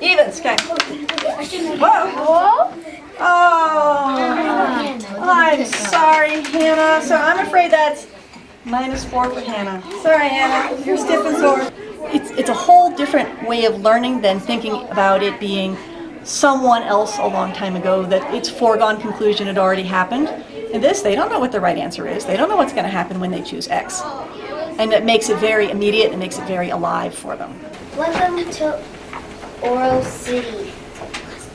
Evens, okay. Whoa. Oh, I'm sorry, Hannah. So I'm afraid that's -4 for Hannah. Sorry, Hannah. You're stiff and sore. It's a whole different way of learning than thinking about it being someone else a long time ago, that it's foregone conclusion, it already happened. In this, they don't know what the right answer is. They don't know what's going to happen when they choose X. And it makes it very immediate, it makes it very alive for them. Welcome to Oro City.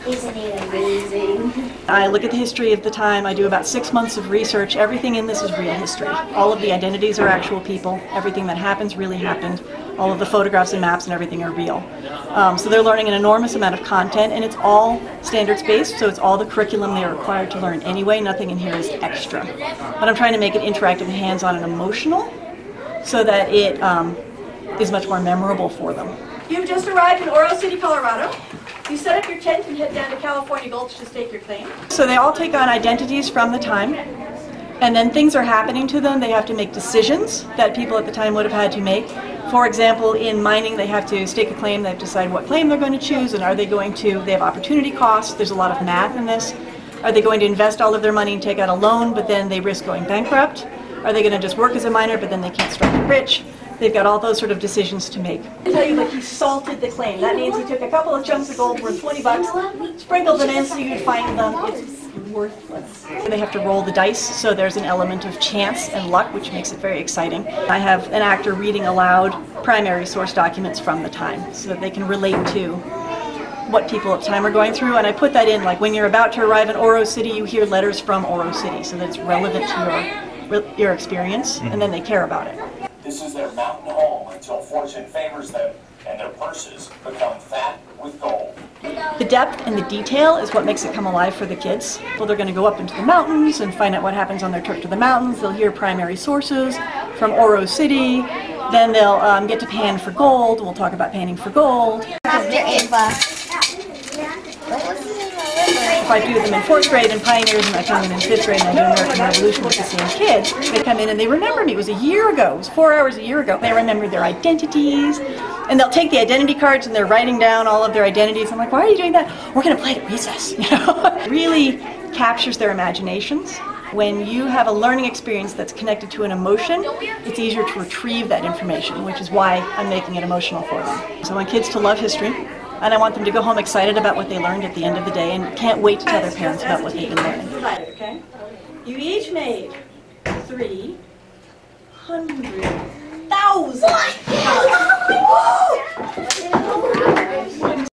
Isn't it amazing? I look at the history of the time. I do about 6 months of research. Everything in this is real history. All of the identities are actual people. Everything that happens really happened. All of the photographs and maps and everything are real. So they're learning an enormous amount of content, and it's all standards-based, so it's all the curriculum they're required to learn anyway. Nothing in here is extra. But I'm trying to make it interactive and hands-on and emotional so that it is much more memorable for them. You've just arrived in Oro City, Colorado. You set up your tent and head down to California Gulch to stake your claim. So they all take on identities from the time, and then things are happening to them. They have to make decisions that people at the time would have had to make. For example, in mining, they have to stake a claim. They have to decide what claim they're going to choose, and are they going to, they have opportunity costs. There's a lot of math in this. Are they going to invest all of their money and take out a loan, but then they risk going bankrupt? Are they going to just work as a miner, but then they can't strike it rich? They've got all those sort of decisions to make. I tell you, like, he salted the claim. That means he took a couple of chunks of gold worth 20 bucks, sprinkled them in so you'd find them. It's worthless. They have to roll the dice, so there's an element of chance and luck, which makes it very exciting. I have an actor reading aloud primary source documents from the time so that they can relate to what people at the time are going through, and I put that in, like, when you're about to arrive in Oro City, you hear letters from Oro City, so that it's relevant to your experience, and then they care about it. This is their mountain home until fortune favors them and their purses become fat with gold. The depth and the detail is what makes it come alive for the kids. Well, they're going to go up into the mountains and find out what happens on their trip to the mountains. They'll hear primary sources from Oro City. Then they'll get to pan for gold. We'll talk about panning for gold. If I do them in 4th grade and pioneers, and I come in 5th grade and I do American Revolution with the same kids, they come in and they remember me. It was a year ago. It was 4 hours a year ago. They remember their identities, and they'll take the identity cards and they're writing down all of their identities. I'm like, why are you doing that? We're going to play it at recess. You know? It really captures their imaginations. When you have a learning experience that's connected to an emotion, it's easier to retrieve that information, which is why I'm making it emotional for them. So I want kids to love history. And I want them to go home excited about what they learned at the end of the day and can't wait to tell their parents about what they've been learning. Okay? You each made 300,000.